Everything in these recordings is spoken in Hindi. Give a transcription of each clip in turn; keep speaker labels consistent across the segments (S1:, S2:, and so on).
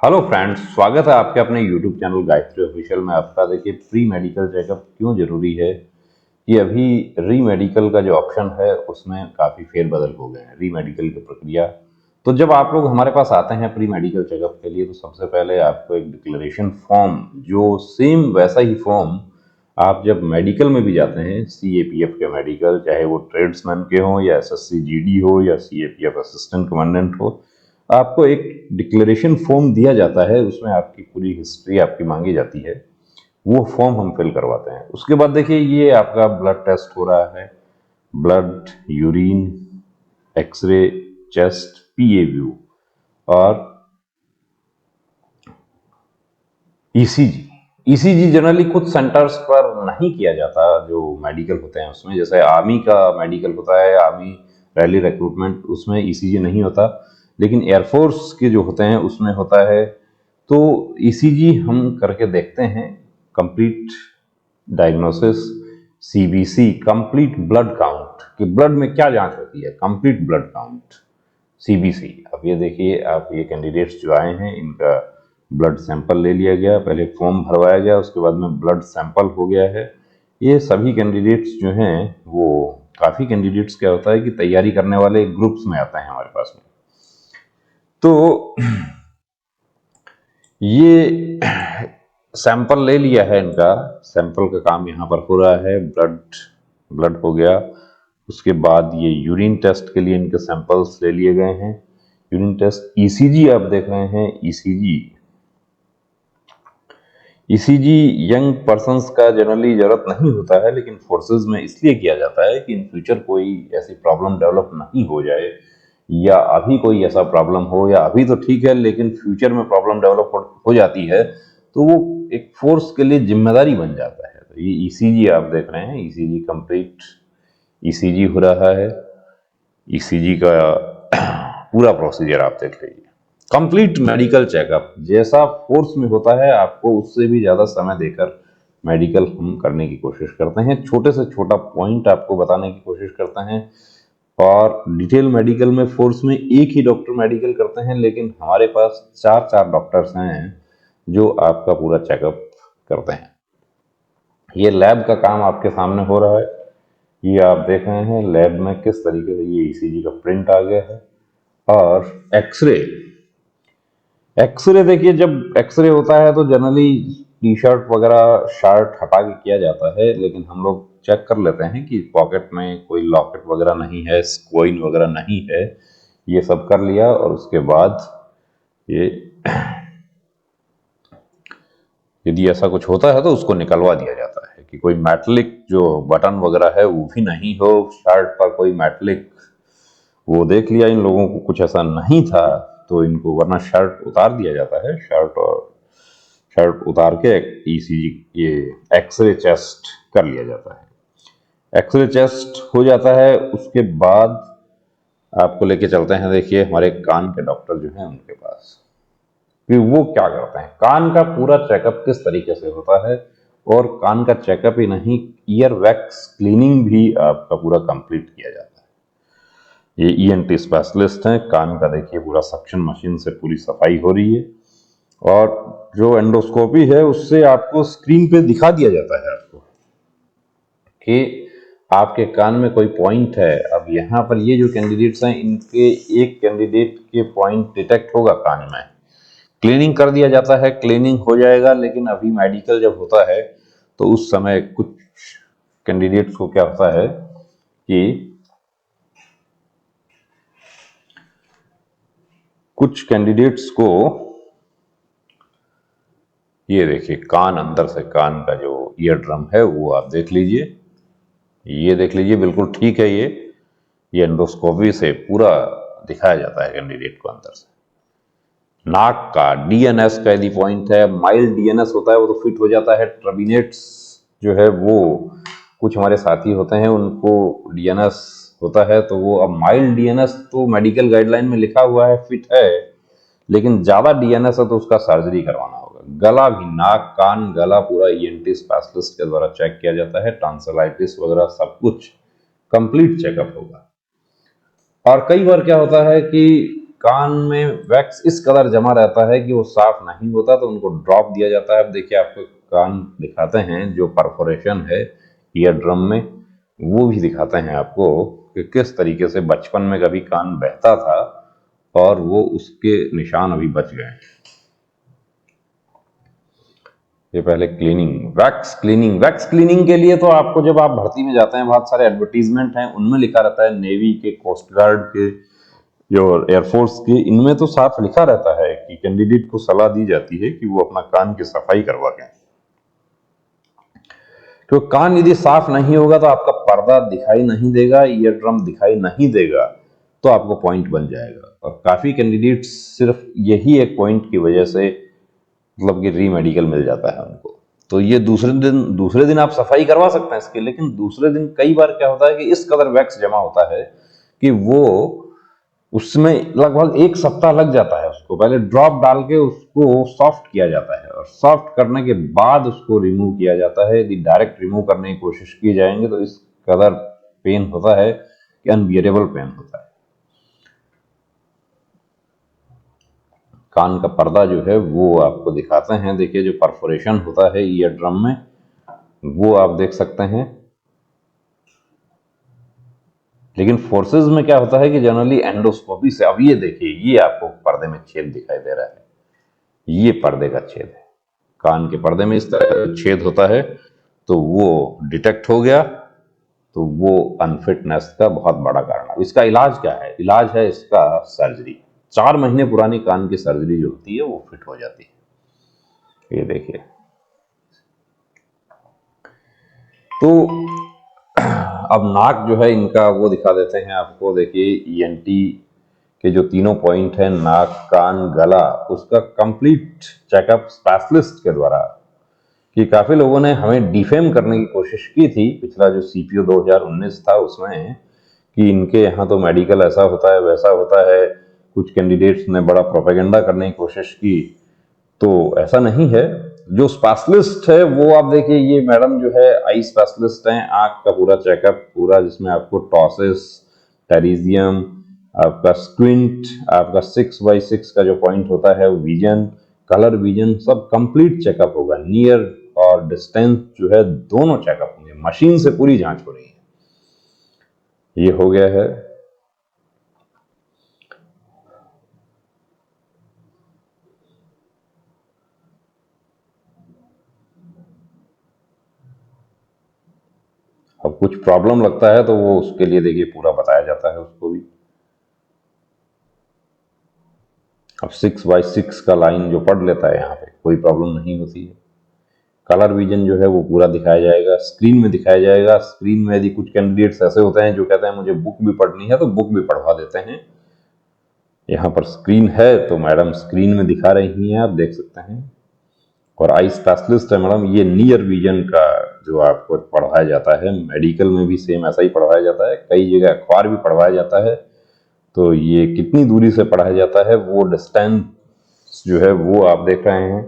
S1: हेलो फ्रेंड्स, स्वागत है आपके अपने यूट्यूब चैनल गायत्री ऑफिशियल में। आपका देखिए प्री मेडिकल चेकअप क्यों जरूरी है कि अभी री मेडिकल का जो ऑप्शन है उसमें काफ़ी फेरबदल हो गए हैं। री मेडिकल की प्रक्रिया, तो जब आप लोग हमारे पास आते हैं प्री मेडिकल चेकअप के लिए तो सबसे पहले आपको एक डिक्लेरेशन फॉर्म, जो सेम वैसा ही फॉर्म आप जब मेडिकल में भी जाते हैं, CAPF के मेडिकल, चाहे वो ट्रेड्समैन के हों या SSC GD हो या CAPF असिस्टेंट कमांडेंट हो, आपको एक डिक्लेरेशन फॉर्म दिया जाता है। उसमें आपकी पूरी हिस्ट्री आपकी मांगी जाती है। वो फॉर्म हम फिल करवाते हैं। उसके बाद देखिए ये आपका ब्लड टेस्ट हो रहा है, blood, urine, X-ray, chest, PA view और ECG। ECG जनरली कुछ सेंटर्स पर नहीं किया जाता जो मेडिकल होते हैं उसमें, जैसे आर्मी का मेडिकल होता है, आर्मी रैली रिक्रूटमेंट, उसमें ECG नहीं होता, लेकिन एयरफोर्स के जो होते हैं उसमें होता है। तो ECG हम करके देखते हैं। Complete diagnosis, CBC, complete blood count, कि ब्लड में क्या जांच होती है, कंप्लीट ब्लड काउंट, CBC। अब ये देखिए, आप ये कैंडिडेट्स जो आए हैं इनका ब्लड सैंपल ले लिया गया, पहले फॉर्म भरवाया गया, उसके बाद में ब्लड सैंपल हो गया है। ये सभी कैंडिडेट्स जो हैं वो, काफ़ी कैंडिडेट्स क्या होता है कि तैयारी करने वाले ग्रुप्स में आता है हमारे पास में। तो ये सैंपल ले लिया है, इनका सैंपल का काम यहाँ पर हो रहा है। ब्लड हो गया, उसके बाद ये यूरिन टेस्ट के लिए इनके सैंपल्स ले लिए गए हैं। यूरिन टेस्ट, ECG आप देख रहे हैं, ECG यंग पर्सन्स का जनरली जरूरत नहीं होता है, लेकिन फोर्सेज में इसलिए किया जाता है कि इन फ्यूचर कोई ऐसी प्रॉब्लम डेवलप नहीं हो जाए, या अभी कोई ऐसा प्रॉब्लम हो, या अभी तो ठीक है लेकिन फ्यूचर में प्रॉब्लम डेवलप हो जाती है तो वो एक फोर्स के लिए जिम्मेदारी बन जाता है। तो ये ECG आप देख रहे हैं, ECG कंप्लीट ECG हो रहा है। ECG का पूरा प्रोसीजर आप देख लीजिए। कंप्लीट मेडिकल चेकअप जैसा फोर्स में होता है, आपको उससे भी ज़्यादा समय देकर मेडिकल हम करने की कोशिश करते हैं। छोटे से छोटा पॉइंट आपको बताने की कोशिश करते हैं। और डिटेल मेडिकल में फोर्स में एक ही डॉक्टर मेडिकल करते हैं, लेकिन हमारे पास चार चार डॉक्टर्स हैं जो आपका पूरा चेकअप करते हैं। ये लैब का काम आपके सामने हो रहा है। ये आप देख रहे हैं लैब में किस तरीके से ये ECG का प्रिंट आ गया है। और एक्सरे, एक्सरे देखिए, जब एक्सरे होता है तो जनरली T-शर्ट वगैरह, शर्ट हटा के किया जाता है, लेकिन हम लोग चेक कर लेते हैं कि पॉकेट में कोई लॉकेट वगैरह नहीं है, कॉइन वगैरह नहीं है। ये सब कर लिया और उसके बाद ये यदि ऐसा कुछ होता है तो उसको निकलवा दिया जाता है कि कोई मेटलिक जो बटन वगैरह है वो भी नहीं हो, शर्ट पर कोई मेटलिक, वो देख लिया इन लोगों को कुछ ऐसा नहीं था तो इनको, वरना शर्ट उतार दिया जाता है। शर्ट उतार के ECG, ये एक्सरे चेस्ट कर लिया जाता है। एक्सरे चेस्ट हो जाता है, उसके बाद आपको लेके चलते हैं, देखिए हमारे कान के डॉक्टर जो हैं उनके पास, कि वो क्या करते हैं। कान का पूरा चेकअप किस तरीके से होता है, और कान का चेकअप ही नहीं, ईयर वैक्स क्लीनिंग भी आपका पूरा कंप्लीट किया जाता है। ये ENT स्पेशलिस्ट हैं। कान का देखिए पूरा सक्शन मशीन से पूरी सफाई हो रही है, और जो एंडोस्कोपी है उससे आपको स्क्रीन पे दिखा दिया जाता है आपको कि आपके कान में कोई पॉइंट है। अब यहाँ पर ये जो कैंडिडेट्स हैं, इनके एक कैंडिडेट के पॉइंट डिटेक्ट होगा कान में, क्लीनिंग कर दिया जाता है, क्लीनिंग हो जाएगा। लेकिन अभी मेडिकल जब होता है तो उस समय कुछ कैंडिडेट्स को क्या होता है कि कुछ कैंडिडेट्स को, ये देखिए कान, अंदर से कान का जो ईयर ड्रम है वो आप देख लीजिए, ये देख लीजिए बिल्कुल ठीक है। ये एंडोस्कोपी से पूरा दिखाया जाता है कैंडिडेट को अंदर से। नाक का DNS का यदि पॉइंट है, माइल्ड DNS होता है वो तो फिट हो जाता है। ट्रबिनेट्स जो है वो, कुछ हमारे साथी होते हैं उनको DNS होता है, तो वो, अब माइल्ड DNS तो मेडिकल गाइडलाइन में लिखा हुआ है फिट है, लेकिन ज्यादा DNS है तो उसका सर्जरी करवाना होगा। गला भी, नाक, कान, गला पूरा ENT स्पेशलिस्ट के द्वारा चेक किया जाता है। टॉन्सिलाइटिस वगैरह सब कुछ कंप्लीट चेकअप होगा। और कई बार क्या होता है कि कान में वैक्स इस कदर जमा रहता है कि वो साफ नहीं होता, तो उनको ड्रॉप दिया जाता है। अब देखिए आपको कान दिखाते हैं, जो परफोरेशन है ईयर ड्रम में, वो भी दिखाते हैं आपको कि किस तरीके से बचपन में कभी कान बहता था और वो उसके निशान अभी बच गए। ये पहले वैक्स क्लीनिंग के लिए तो आपको जब आप भर्ती में जाते हैं, बहुत सारे एडवर्टीजमेंट हैं, उनमें लिखा रहता है, नेवी के, कोस्ट गार्ड के, जो एयरफोर्स के, इनमें तो साफ लिखा रहता है कि कैंडिडेट को सलाह दी जाती है कि वो अपना कान की सफाई करवा के। तो कान यदि साफ नहीं होगा तो आपका पर्दा दिखाई नहीं देगा, ईयर ड्रम दिखाई नहीं देगा, तो आपको पॉइंट बन जाएगा। और काफी कैंडिडेट सिर्फ यही एक पॉइंट की वजह से मतलब कि री मेडिकल मिल जाता है उनको। तो ये दूसरे दिन आप सफाई करवा सकते हैं इसकी, लेकिन दूसरे दिन कई बार क्या होता है कि इस कदर वैक्स जमा होता है कि वो उसमें लगभग 1 सप्ताह लग जाता है। उसको पहले ड्रॉप डाल के उसको सॉफ्ट किया जाता है, और सॉफ्ट करने के बाद उसको रिमूव किया जाता है। यदि डायरेक्ट रिमूव करने की कोशिश की जाएंगे तो इस कदर पेन होता है कि अनबियरेबल पेन होता है। कान का पर्दा जो है वो आपको दिखाते हैं, देखिए जो परफोरेशन होता है ईयर ड्रम में, वो आप देख सकते हैं। लेकिन फोर्सेस में क्या होता है कि जनरली एंडोस्कोपी से, अब ये देखिए, ये आपको पर्दे में छेद दिखाई दे रहा है, ये पर्दे का छेद है। कान के पर्दे में इस तरह छेद होता है, तो वो डिटेक्ट हो गया, तो वो अनफिटनेस का बहुत बड़ा कारण है। इसका इलाज क्या है? इलाज है इसका सर्जरी। 4 महीने पुरानी कान की सर्जरी जो होती है वो फिट हो जाती है। ये देखिए, तो अब नाक जो है इनका वो दिखा देते हैं आपको। देखिए ईएनटी के जो तीनों पॉइंट हैं, नाक, कान, गला, उसका कंप्लीट चेकअप स्पेशलिस्ट के द्वारा, कि काफी लोगों ने हमें डिफेम करने की कोशिश की थी पिछला जो सीपीओ 2019 था उसमें, कि इनके यहाँ तो मेडिकल ऐसा होता है वैसा होता है। कुछ कैंडिडेट्स ने बड़ा प्रोपेगेंडा करने की कोशिश की, तो ऐसा नहीं है। जो स्पेशलिस्ट है वो आप देखिए, ये मैडम जो है आई स्पेशलिस्ट हैं, आंख का पूरा चेकअप पूरा, जिसमें आपको टॉसिस, टेरिजियम, आपका स्क्विंट, आपका 6x6 का जो पॉइंट होता है, विजन, कलर विजन, सब कंप्लीट चेकअप होगा। नियर और डिस्टेंस जो है दोनों चेकअप होंगे, मशीन से पूरी जांच हो रही है। ये हो गया है। अब कुछ प्रॉब्लम लगता है तो वो उसके लिए देखिए पूरा बताया जाता है उसको भी। अब 6x6 का लाइन जो पढ़ लेता है यहाँ पे कोई प्रॉब्लम नहीं होती है। कलर विजन जो है वो पूरा दिखाया जाएगा, स्क्रीन में दिखाया जाएगा। स्क्रीन में यदि कुछ कैंडिडेट्स ऐसे होते हैं जो कहते हैं मुझे बुक भी पढ़नी है, तो बुक भी पढ़वा देते हैं। यहाँ पर स्क्रीन है तो मैडम स्क्रीन में दिखा रही हैं, आप देख सकते हैं। और आई स्पेशलिस्ट है मैडम, ये नियर विजन का जो आपको पढ़ाया जाता है, मेडिकल में भी सेम ऐसा ही पढ़वाया जाता है, कई जगह अखबार भी पढ़वाया जाता है। तो ये कितनी दूरी से पढ़ाया जाता है, वो डिस्टेंस जो है वो आप देख रहे हैं।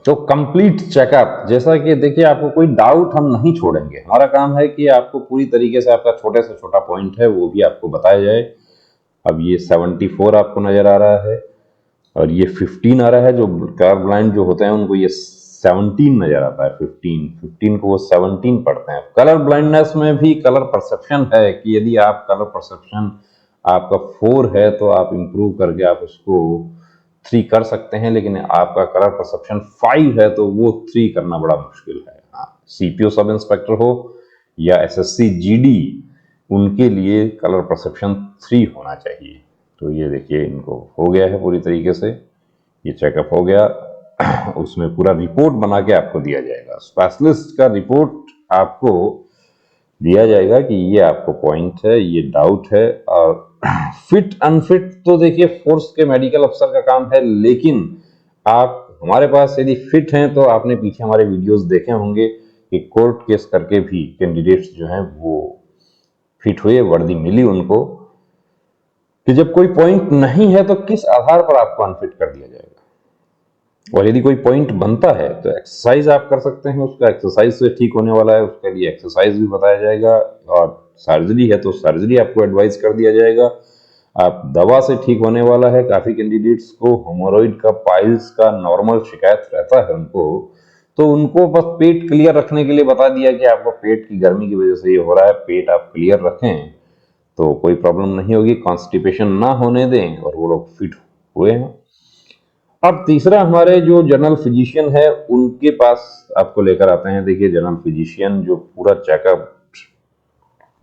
S1: तो कंप्लीट चेकअप, जैसा कि देखिए आपको कोई डाउट हम नहीं छोड़ेंगे, हमारा काम है कि आपको पूरी तरीके से आपका छोटे से छोटा पॉइंट है वो भी आपको बताया जाए। अब ये 74 आपको नजर आ रहा है, और ये 15 आ रहा है। जो कलर ब्लाइंड जो होते हैं उनको ये 17 नजर आता है, 15 को वो 17 पढ़ते हैं। कलर ब्लाइंडनेस में भी कलर परसेप्शन है कि यदि आप कलर परसेप्शन आपका 4 है तो आप इंप्रूव करके आप उसको 3 कर सकते हैं, लेकिन आपका कलर परसेप्शन 5 है तो वो 3 करना बड़ा मुश्किल है। हाँ, सीपीओ सब इंस्पेक्टर हो या एसएससी जीडी, उनके लिए कलर परसेप्शन 3 होना चाहिए। तो ये देखिए इनको हो गया है पूरी तरीके से, ये चेकअप हो गया। उसमें पूरा रिपोर्ट बना के आपको दिया जाएगा, स्पेशलिस्ट का रिपोर्ट आपको दिया जाएगा कि ये आपको पॉइंट है, ये डाउट है। और फिट अनफिट तो देखिए फोर्स के मेडिकल अफसर का काम है, लेकिन आप हमारे पास यदि फिट हैं तो आपने पीछे हमारे वीडियोस देखे होंगे कि कोर्ट केस करके भी कैंडिडेट्स जो हैं वो फिट हुए, वर्दी मिली उनको। कि जब कोई पॉइंट नहीं है तो किस आधार पर आपको अनफिट कर दिया जाएगा। और यदि कोई पॉइंट बनता है तो एक्सरसाइज आप कर सकते हैं, उसका एक्सरसाइज से ठीक होने वाला है उसके लिए एक्सरसाइज भी बताया जाएगा। और सर्जरी है तो सर्जरी आपको एडवाइस कर दिया जाएगा। आप दवा से ठीक होने वाला है। काफी कैंडिडेट्स को हेमोरॉइड का, पाइल्स का नॉर्मल शिकायत रहता है उनको, तो उनको बस पेट क्लियर रखने के लिए बता दिया कि आपको पेट की गर्मी की वजह से ये हो रहा है, पेट आप क्लियर रखें तो कोई प्रॉब्लम नहीं होगी, कॉन्स्टिपेशन ना होने दें, और वो लोग फिट हुए हैं। अब तीसरा हमारे जो जनरल फिजिशियन है उनके पास आपको लेकर आते हैं। देखिए जनरल फिजिशियन जो पूरा चेकअप,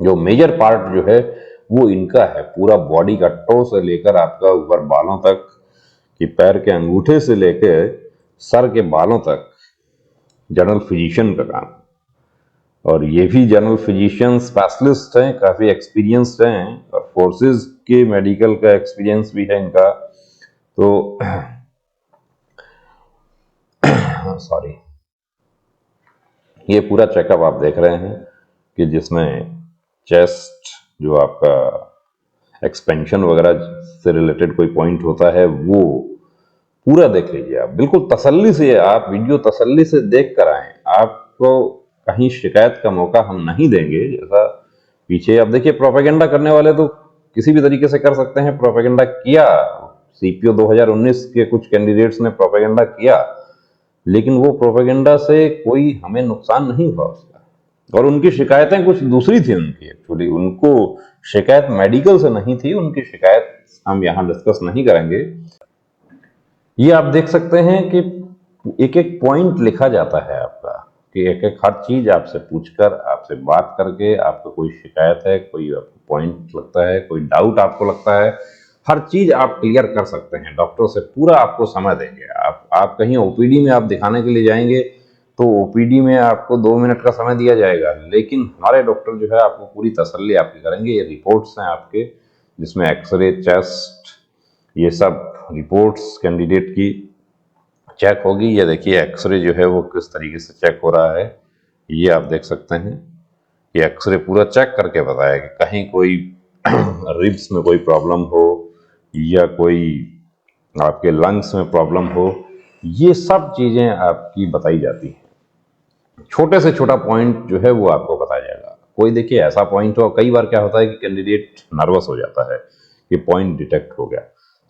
S1: जो मेजर पार्ट जो है वो इनका है, पूरा बॉडी का टो से लेकर आपका ऊपर बालों तक, कि पैर के अंगूठे से लेकर सर के बालों तक जनरल फिजिशियन का काम। और ये भी जनरल फिजिशियन स्पेशलिस्ट हैं, काफी एक्सपीरियंस्ड हैं, और फोर्सेस के मेडिकल का एक्सपीरियंस भी है इनका। तो सॉरी, ये पूरा चेकअप आप देख रहे हैं कि जिसमें चेस्ट जो आपका एक्सपेंशन वगैरह से रिलेटेड कोई पॉइंट होता है वो पूरा देख लीजिए आप, बिल्कुल तसल्ली से। आप वीडियो तसल्ली से देख कर आए, आपको कहीं शिकायत का मौका हम नहीं देंगे। जैसा पीछे आप देखिए, प्रोपेगेंडा करने वाले तो किसी भी तरीके से कर सकते हैं। प्रोपेगेंडा किया, सीपीओ 2019 के कुछ कैंडिडेट्स ने प्रोपेगेंडा किया, लेकिन वो प्रोपेगेंडा से कोई हमें नुकसान नहीं हुआ उसका। और उनकी शिकायतें कुछ दूसरी थी उनकी, एक्चुअली उनको शिकायत मेडिकल से नहीं थी, उनकी शिकायत हम यहाँ डिस्कस नहीं करेंगे। ये आप देख सकते हैं कि एक एक पॉइंट लिखा जाता है आपका, कि एक एक हर चीज आपसे पूछकर, आपसे बात करके, आपको कोई शिकायत है, कोई आपको पॉइंट लगता है, कोई डाउट आपको लगता है, हर चीज आप क्लियर कर सकते हैं। डॉक्टर से पूरा आपको समय देंगे। आप कहीं ओपीडी में आप दिखाने के लिए जाएंगे तो ओपीडी में आपको 2 मिनट का समय दिया जाएगा, लेकिन हमारे डॉक्टर जो है आपको पूरी तसल्ली आपकी करेंगे। ये रिपोर्ट्स हैं आपके, जिसमें एक्सरे, चेस्ट, ये सब रिपोर्ट्स कैंडिडेट की चेक होगी। ये देखिए एक्सरे जो है वो किस तरीके से चेक हो रहा है, ये आप देख सकते हैं। ये एक्सरे पूरा चेक करके बताया कि कहीं कोई रिब्स में कोई प्रॉब्लम हो या कोई आपके लंग्स में प्रॉब्लम हो, ये सब चीजें आपकी बताई जाती हैं। छोटे से छोटा पॉइंट जो है वो आपको बताया जाएगा। कोई देखिए ऐसा पॉइंट हो, कई बार क्या होता है कि कैंडिडेट नर्वस हो जाता है कि पॉइंट डिटेक्ट हो गया,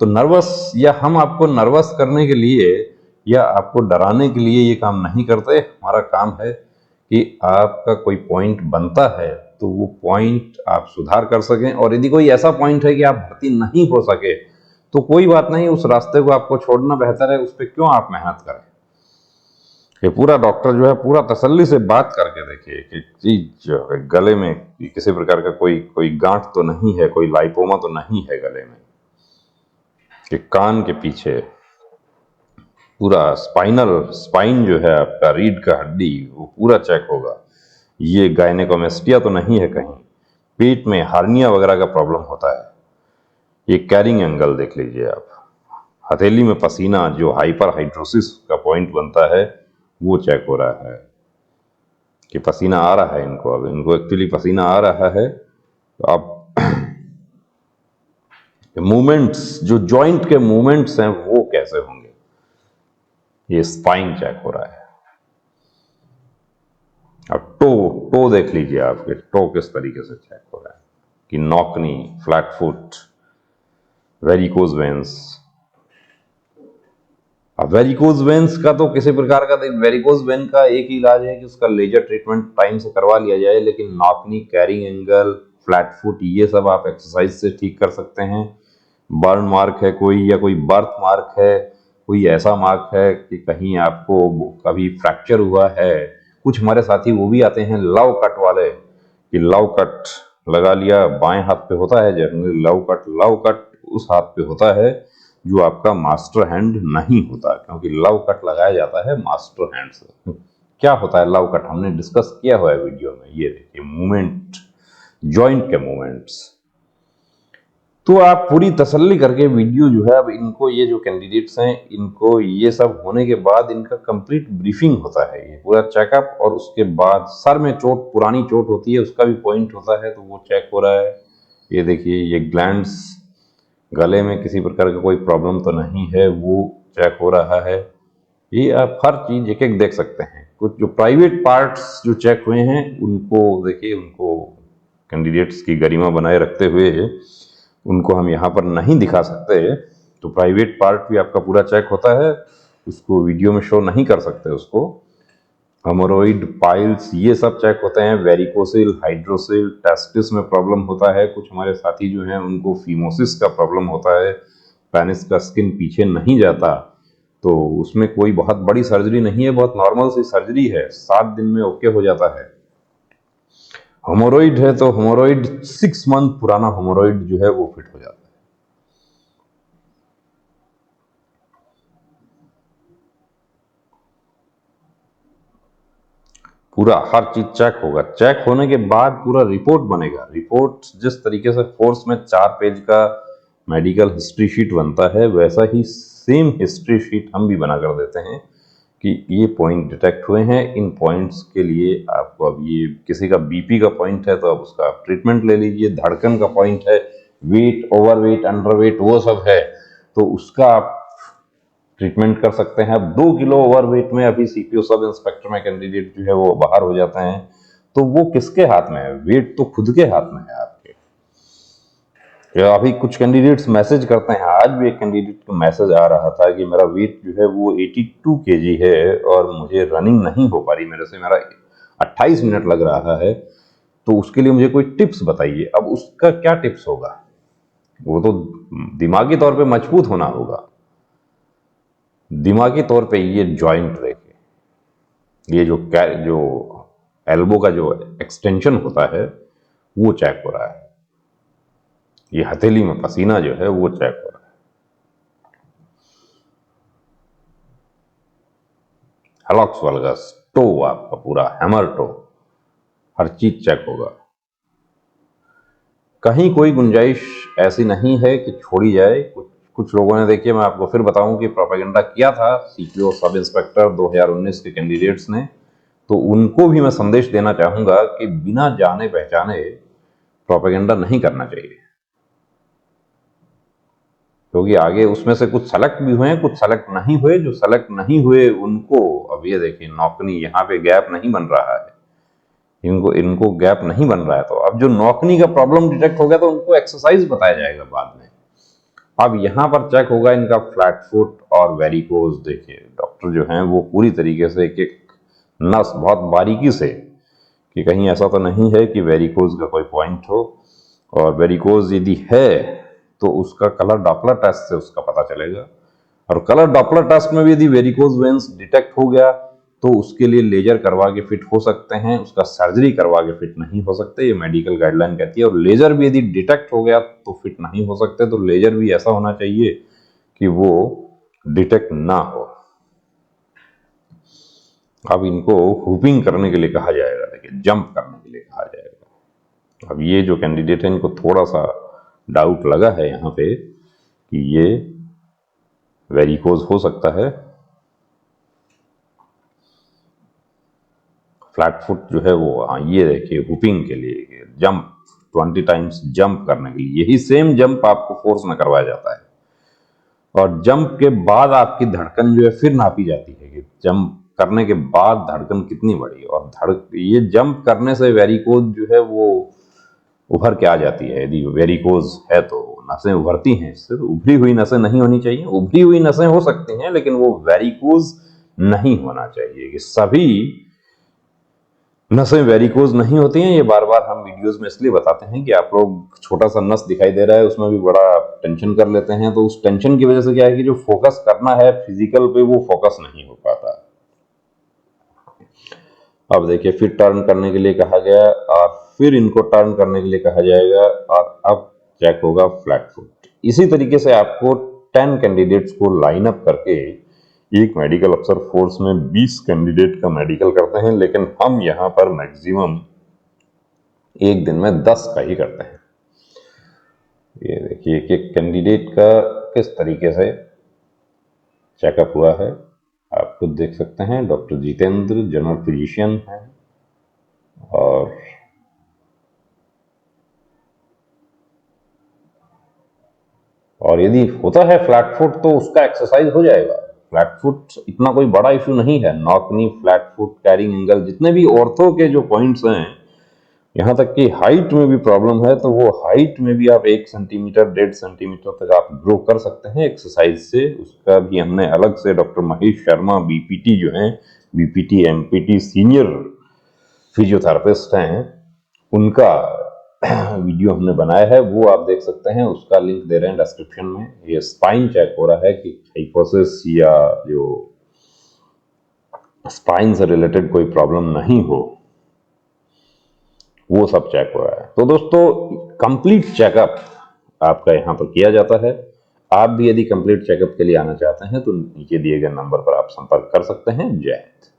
S1: तो नर्वस, या हम आपको नर्वस करने के लिए या आपको डराने के लिए ये काम नहीं करते। हमारा काम है कि आपका कोई पॉइंट बनता है तो वो पॉइंट आप सुधार कर सकें, और यदि कोई ऐसा पॉइंट है कि आप भर्ती नहीं हो सके तो कोई बात नहीं, उस रास्ते को आपको छोड़ना बेहतर है, उस पर क्यों आप मेहनत करें। ये पूरा डॉक्टर जो है पूरा तसल्ली से बात करके देखिए कि चीज जो है गले में किसी प्रकार का कोई गांठ तो नहीं है, कोई लाइपोमा तो नहीं है गले में, कि कान के पीछे पूरा स्पाइन जो है आपका, रीढ़ का हड्डी, वो पूरा चेक होगा। ये गायनेकोमेस्टिया तो नहीं है कहीं, पेट में हार्निया वगैरह का प्रॉब्लम होता है। ये कैरिंग एंगल देख लीजिए आप, हथेली में पसीना जो हाइपर हाइड्रोसिस का पॉइंट बनता है वो चेक हो रहा है, कि पसीना आ रहा है इनको, अब इनको एक्चुअली पसीना आ रहा है। तो आप मूवमेंट्स, जो जॉइंट के मूवमेंट्स हैं वो कैसे होंगे, ये स्पाइन चेक हो रहा है। अब टो देख लीजिए, आपके टो किस तरीके से चेक हो रहा है, कि knock knee, flat foot, varicose veins. अब वेरिकोज वेंस का तो किसी प्रकार का, वेरिकोज वेन का एक ही इलाज है कि उसका लेजर ट्रीटमेंट टाइम से करवा लिया जाए, लेकिन knock knee, carrying angle, flat foot, ये सब आप एक्सरसाइज से ठीक कर सकते हैं। बर्न मार्क है कोई, या कोई बर्थ मार्क है, कोई ऐसा मार्क है कि कहीं आपको कभी फ्रैक्चर हुआ है। कुछ हमारे साथी वो भी आते हैं लव कट वाले, कि लव कट लगा लिया, बाएं हाथ पे होता है जनरली लव कट उस हाथ पे होता है जो आपका मास्टर हैंड नहीं होता, क्योंकि लव कट लगाया जाता है मास्टर हैंड से। क्या होता है लव कट, हमने डिस्कस किया हुआ है वीडियो में। ये देखिए मूवमेंट, जॉइंट के मूवमेंट्स। तो आप पूरी तसल्ली करके वीडियो जो है, अब इनको, ये जो कैंडिडेट्स हैं, इनको ये सब होने के बाद इनका कंप्लीट ब्रीफिंग होता है, ये पूरा चेकअप, और उसके बाद सर में चोट, पुरानी चोट होती है, उसका भी पॉइंट होता है, तो वो चेक हो रहा है। ये देखिए, ये ग्लैंड्स, गले में किसी प्रकार का कोई प्रॉब्लम तो नहीं है, वो चेक हो रहा है। ये आप हर चीज एक एक देख सकते हैं। कुछ जो प्राइवेट पार्ट्स जो चेक हुए हैं उनको देखिए, उनको कैंडिडेट्स की गरिमा बनाए रखते हुए उनको हम यहाँ पर नहीं दिखा सकते, तो प्राइवेट पार्ट भी आपका पूरा चेक होता है, उसको वीडियो में शो नहीं कर सकते उसको। हेमोरॉइड, पाइल्स, ये सब चेक होते हैं। वेरिकोसिल, हाइड्रोसिल, टेस्टिस में प्रॉब्लम होता है। कुछ हमारे साथी जो हैं उनको फीमोसिस का प्रॉब्लम होता है, पेनिस का स्किन पीछे नहीं जाता, तो उसमें कोई बहुत बड़ी सर्जरी नहीं है, बहुत नॉर्मल सी सर्जरी है, 7 दिन में ओके हो जाता है। हेमोरॉइड है तो हेमोरॉइड 6 मंथ पुराना हेमोरॉइड जो है वो फिट हो जाता है। पूरा हर चीज चेक होगा। चेक होने के बाद पूरा रिपोर्ट बनेगा। रिपोर्ट जिस तरीके से फोर्स में 4 पेज का मेडिकल हिस्ट्री शीट बनता है, वैसा ही सेम हिस्ट्री शीट हम भी बना कर देते हैं कि ये पॉइंट डिटेक्ट हुए हैं, इन पॉइंट्स के लिए आपको, अब ये किसी का बीपी का पॉइंट है तो अब उसका ट्रीटमेंट ले लीजिए, धड़कन का पॉइंट है, वेट, ओवरवेट, अंडरवेट, वो सब है तो उसका आप ट्रीटमेंट कर सकते हैं। अब 2 किलो ओवरवेट में अभी सीपीओ सब इंस्पेक्टर में कैंडिडेट जो है वो बाहर हो जाते हैं, तो वो किसके हाथ में है? वेट तो खुद के हाथ में है आपके। या अभी कुछ कैंडिडेट्स मैसेज करते हैं, आज भी एक कैंडिडेट का मैसेज आ रहा था कि मेरा वेट जो है वो 82 केजी है और मुझे रनिंग नहीं हो पा रही मेरे से, मेरा 28 मिनट लग रहा है, तो उसके लिए मुझे कोई टिप्स बताइए। अब उसका क्या टिप्स होगा? वो तो दिमागी तौर पे मजबूत होना होगा। दिमागी तौर पे ये जॉइंट देखे, ये जो एल्बो का जो एक्सटेंशन होता है वो चेक हो रहा है, ये हथेली में पसीना जो है वो चेक हो रहा है, हेलॉक्स वल्गस, टो आपका पूरा हैमर टो, हर चीज चेक होगा। कहीं कोई गुंजाइश ऐसी नहीं है कि छोड़ी जाए। कुछ लोगों ने, देखिए मैं आपको फिर बताऊं कि प्रोपेगेंडा किया था सीपीओ सब इंस्पेक्टर 2019 के कैंडिडेट्स ने, तो उनको भी मैं संदेश देना चाहूंगा कि बिना जाने पहचाने प्रोपेगेंडा नहीं करना चाहिए, क्योंकि आगे उसमें से कुछ सेलेक्ट भी हुए, कुछ सेलेक्ट नहीं हुए। जो सेलेक्ट नहीं हुए उनको, अब ये देखिए नौकनी, यहाँ पे गैप नहीं बन रहा है, इनको इनको गैप नहीं बन रहा है, तो अब जो नौकनी का प्रॉब्लम डिटेक्ट हो गया तो उनको एक्सरसाइज बताया जाएगा बाद में। अब यहाँ पर चेक होगा इनका फ्लैट फुट और वेरिकोज। देखिए डॉक्टर जो हैं वो पूरी तरीके से एक एक नस बहुत बारीकी से, कि कहीं ऐसा तो नहीं है कि वेरिकोज का कोई पॉइंट हो, और वेरिकोज यदि है तो उसका कलर डॉपलर टेस्ट से उसका पता चलेगा, और कलर डॉपलर टेस्ट में भी यदि वेरिकोज वेन्स डिटेक्ट हो गया तो उसके लिए लेजर करवा के फिट हो सकते हैं, उसका सर्जरी करवा के फिट नहीं हो सकते, ये मेडिकल गाइडलाइन कहती है। और लेजर भी यदि डिटेक्ट हो गया तो फिट नहीं हो सकते, तो लेजर भी ऐसा होना चाहिए कि वो डिटेक्ट ना हो। अब इनको हुपिंग करने के लिए कहा जाएगा, देखिए जंप करने के लिए कहा जाएगा। अब ये जो कैंडिडेट है इनको थोड़ा सा डाउट लगा है यहाँ पे कि ये वेरिकोज हो सकता है। फ्लैट फुट जो है वो, हाँ ये देखिए हुपिंग के लिए जंप, 20 टाइम्स जंप करने के लिए, यही सेम जंप आपको फोर्स में करवाया जाता है। और जंप के बाद आपकी धड़कन जो है फिर नापी जाती है कि जंप करने के बाद धड़कन कितनी बढ़ी, और ये जंप करने से वेरिकोज जो है वो उभर के आ जाती है। यदि वेरिकोज है तो नसें उभरती हैं, सिर्फ उभरी हुई नसें नहीं होनी चाहिए। उभरी हुई नसें हो सकती हैं लेकिन वो वेरिकोज नहीं होना चाहिए। कि सभी नसें वेरिकोज नहीं होती हैं, ये बार बार हम वीडियोस में इसलिए बताते हैं कि आप लोग, छोटा सा नस दिखाई दे रहा है उसमें भी बड़ा टेंशन कर लेते हैं, तो उस टेंशन की वजह से क्या है कि जो फोकस करना है फिजिकल पे वो फोकस नहीं हो पाता। अब देखिए फिर टर्न करने के लिए कहा गया और फिर इनको टर्न करने के लिए कहा जाएगा, और अब चेक होगा फ्लैट फुट। इसी तरीके से आपको 10 कैंडिडेट्स को लाइन अप करके, एक मेडिकल अफसर फोर्स में 20 कैंडिडेट का मेडिकल करते हैं, लेकिन हम यहाँ पर मैक्सिमम एक दिन में 10 का ही करते हैं। ये देखिए कि कैंडिडेट का किस तरीके से चेकअप हुआ है, आप खुद देख सकते हैं। डॉक्टर जितेंद्र जनरल फिजिशियन हैं, और यदि होता है फ्लैट फुट तो उसका एक्सरसाइज हो जाएगा। फ्लैट फुट इतना कोई बड़ा इशू नहीं है। Knock knee, flat foot, carrying angle, जितने भी ऑर्थो के जो पॉइंट्स हैं यहाँ तक कि हाइट में भी प्रॉब्लम है, तो वो हाइट में भी आप 1 सेंटीमीटर 1.5 सेंटीमीटर तक आप ग्रो कर सकते हैं एक्सरसाइज से। उसका भी हमने अलग से डॉक्टर महेश शर्मा बीपीटी जो हैं, बीपीटी एमपीटी सीनियर फिजियोथेरेपिस्ट हैं, उनका वीडियो हमने बनाया है, वो आप देख सकते हैं। उसका लिंक दे रहे हैं डिस्क्रिप्शन में। ये स्पाइन चेक हो रहा है कि हाइपोसिस या जो स्पाइन से रिलेटेड कोई प्रॉब्लम नहीं हो, वो सब चेक हो रहा है। तो दोस्तों, कंप्लीट चेकअप आपका यहाँ पर किया जाता है। आप भी यदि कंप्लीट चेकअप के लिए आना चाहते हैं तो नीचे दिए गए नंबर पर आप संपर्क कर सकते हैं। जय हिंद।